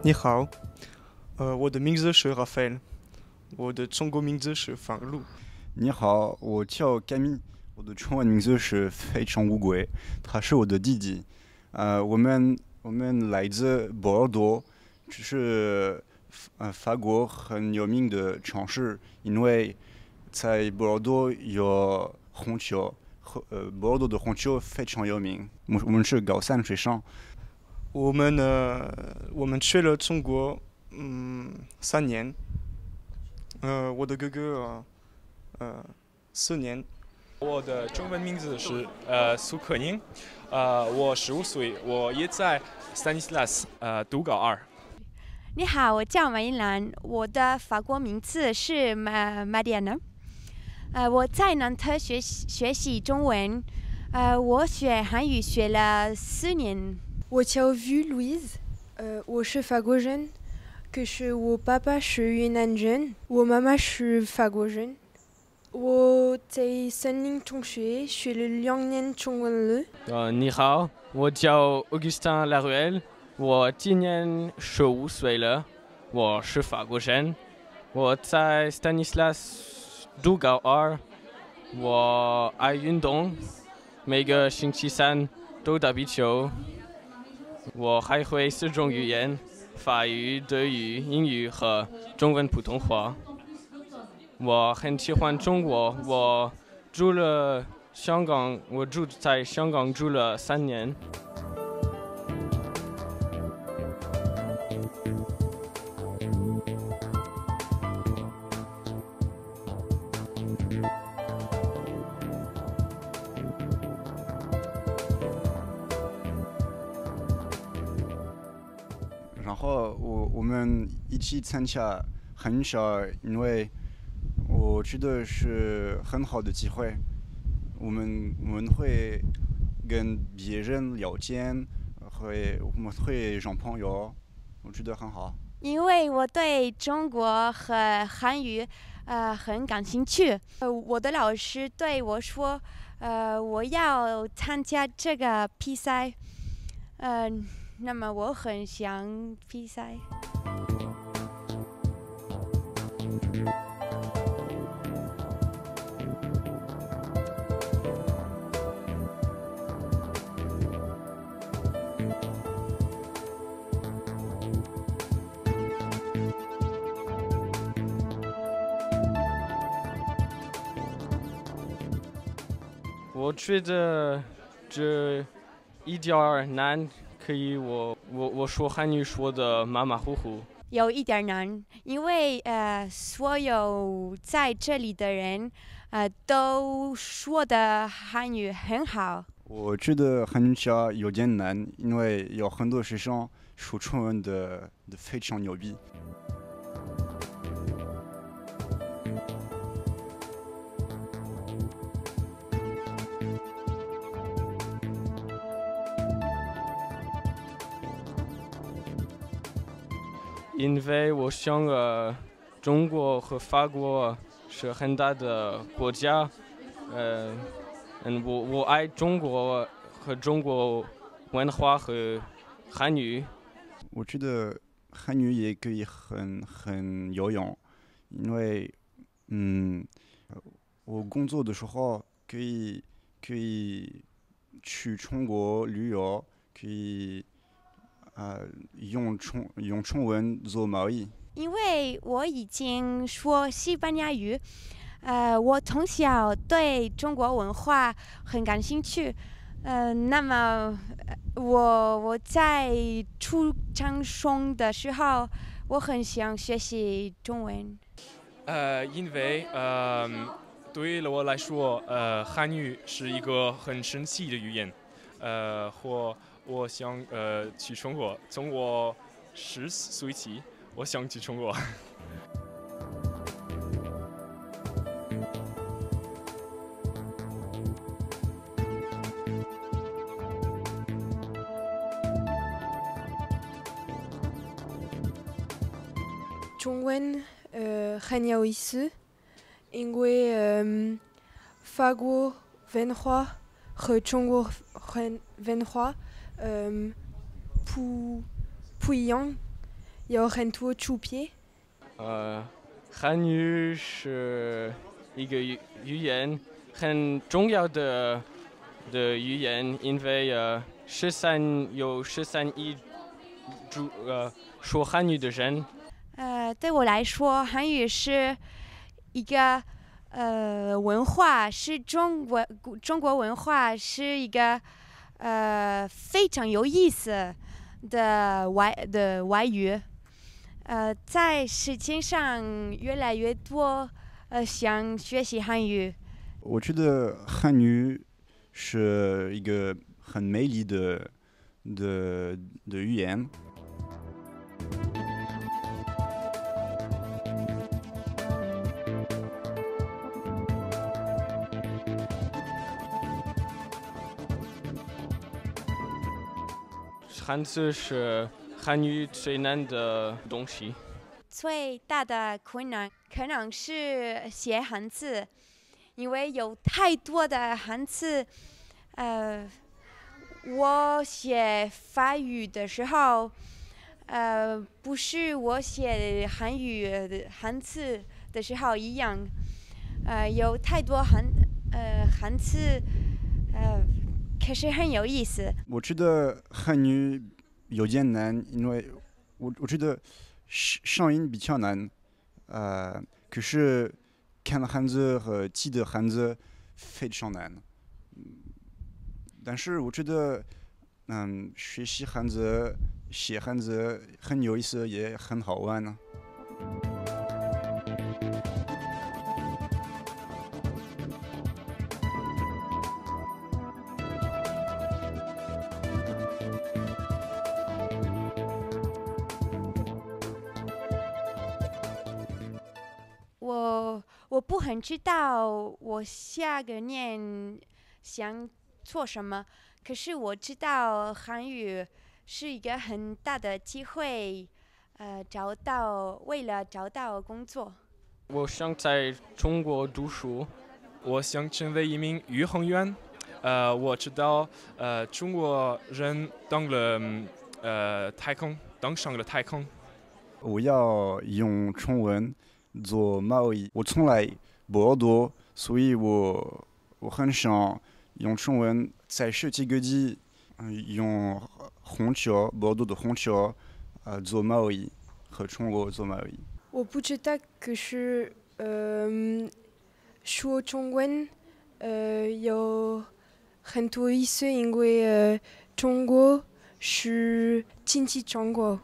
你好，我的名字是 Raphael，我的中国名字是方路。你好，我叫盖米，我的中文名字是非常乌龟，他是我的弟弟。我们来自波尔多，这是法国很有名的城市，因为在波尔多有红酒，波尔多的红酒非常有名。我们是高三学生。我们去了中国3年，我的哥哥4年。我的中文名字是苏可宁，我15岁，我也在 Stanislas 读高二。你好，我叫马英兰，我的法国名字是Marianne。我在南特学习中文，我学韩语学了4年。我叫 Vu Louise，我是法国人，可是我爸爸是云南人，我妈妈是法国人。我在森林中学学了2年中文了。你好，我叫 Augustin Laruelle， 我今年15岁了，我是法国人，我在 Stanislas 读高二，我爱运动，每个星期三都打壁球，我还会4种语言：法语、德语、英语和中文普通话。我很喜欢中国，我住在香港住了3年。然后我们一起参加很少，因为我觉得是很好的机会。我们会跟别人聊天，我们会交朋友，我觉得很好。因为我对中国和韩语很感兴趣，我的老师对我说，我要参加这个比赛，那么我很想比赛。我觉得这一点难，可以我说韩语说的马马虎虎。有一点难，因为所有在这里的人都说的韩语很好。我觉得很少有点难，因为有很多学生说中文的非常牛逼。因为我想中国和法国是很大的国家，我爱中国和中国文化和韩语。我觉得韩语也可以很有用，因为我工作的时候可以去中国旅游，可以用中文做贸易。因为我已经说西班牙语，我从小对中国文化很感兴趣，那么我在初中的时候，我很想学习中文。因为对于我来说，韩语是一个很神奇的语言，我想去中国，从我10岁起，我想去中国。中文很有意思，因为法国文化和中国文化不一样，有很多图片。汉语是一个语言很重要的语言，因为有13亿说汉语的人。对我来说，韩语是一个文化，是中国文化，是一个非常有意思的外语。在世界上越来越多想学习韩语。我觉得汉语是一个很美丽的语言。汉字是汉语最难的东西。最大的困难可能是写汉字，因为有太多的汉字。我写法语的时候，不是我写汉字的时候一样。有太多汉字，可是很有意思。我觉得汉语有点难，因为我觉得上音比较难。可是看汉字和记的汉字非常难。但是我觉得，学习汉字、写汉字很有意思，也很好玩呢。我不很知道我下个年想做什么，可是我知道韩语是一个很大的机会，为了找到工作。我想在中国读书，我想成为一名宇航员。我知道中国人登上了太空。我要用中文做贸易，我从来不耳朵，所以我很想用中文在世界各地用虹桥，波多的虹桥做贸易，和中国做贸易。我不知道，可是说中文有很多意思，因为中国是经济中国。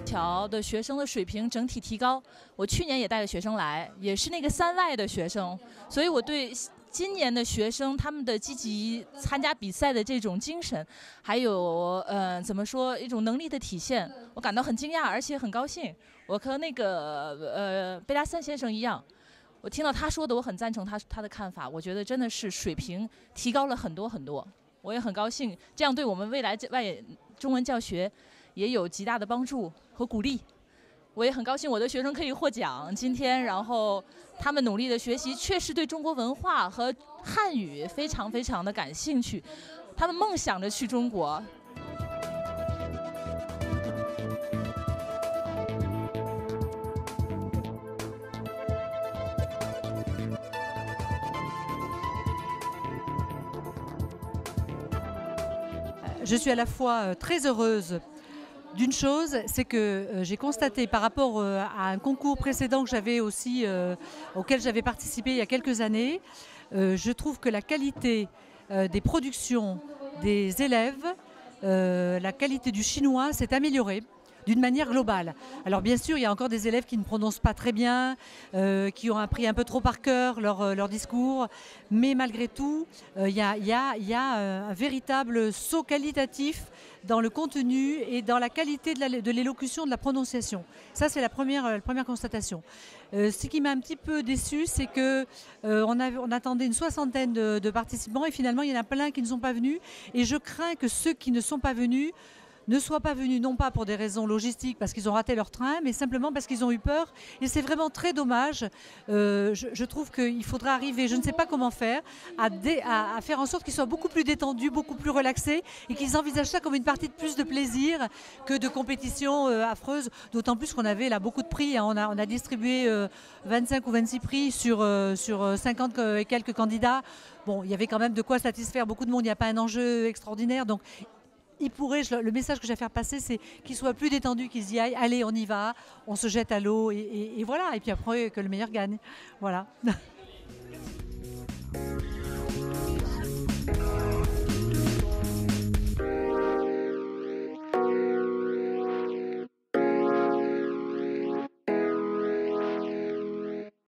桥的学生的水平整体提高。我去年也带着学生来，也是那个3外的学生，所以我对今年的学生他们的积极参加比赛的这种精神，还有怎么说一种能力的体现，我感到很惊讶，而且很高兴。我和那个贝拉森先生一样，我听到他说的，我很赞成他的看法。我觉得真的是水平提高了很多很多，我也很高兴，这样对我们未来中文教学也有极大的帮助和鼓励。我也很高兴我的学生可以获奖今天，然后他们努力的学习，确实对中国文化和汉语非常非常的感兴趣，他们梦想着去中国。Je suis à la fois très heureuse d'une chose, c'est que j'ai constaté par rapport à un concours précédent que j'avais aussi, auquel j'avais participé il y a quelques années, je trouve que la qualité des productions des élèves, la qualité du chinois s'est améliorée d'une manière globale. Alors bien sûr, il y a encore des élèves qui ne prononcent pas très bien, qui ont appris un peu trop par cœur leur discours, mais malgré tout, il y a un véritable saut qualitatif dans le contenu et dans la qualité de l'élocution, de la prononciation. Ça, c'est la première constatation. Ce qui m'a un petit peu déçu, c'est qu'on attendait une soixantaine de participants et finalement, il y en a plein qui ne sont pas venus. Et je crains que ceux qui ne sont pas venus ne soient pas venus, non pas pour des raisons logistiques, parce qu'ils ont raté leur train, mais simplement parce qu'ils ont eu peur. Et c'est vraiment très dommage. Je trouve qu'il faudra arriver, je ne sais pas comment faire, à faire en sorte qu'ils soient beaucoup plus détendus, beaucoup plus relaxés, et qu'ils envisagent ça comme une partie de plus de plaisir que de compétition affreuse. D'autant plus qu'on avait là beaucoup de prix. Hein. On a distribué 25 ou 26 prix sur 50 et quelques candidats. Bon, il y avait quand même de quoi satisfaire beaucoup de monde. Il n'y a pas un enjeu extraordinaire. Donc, le message que j'ai à faire passer, c'est qu'ils soient plus détendus, qu'ils y aillent. Allez, on y va, on se jette à l'eau et voilà. Et puis après, que le meilleur gagne. Voilà.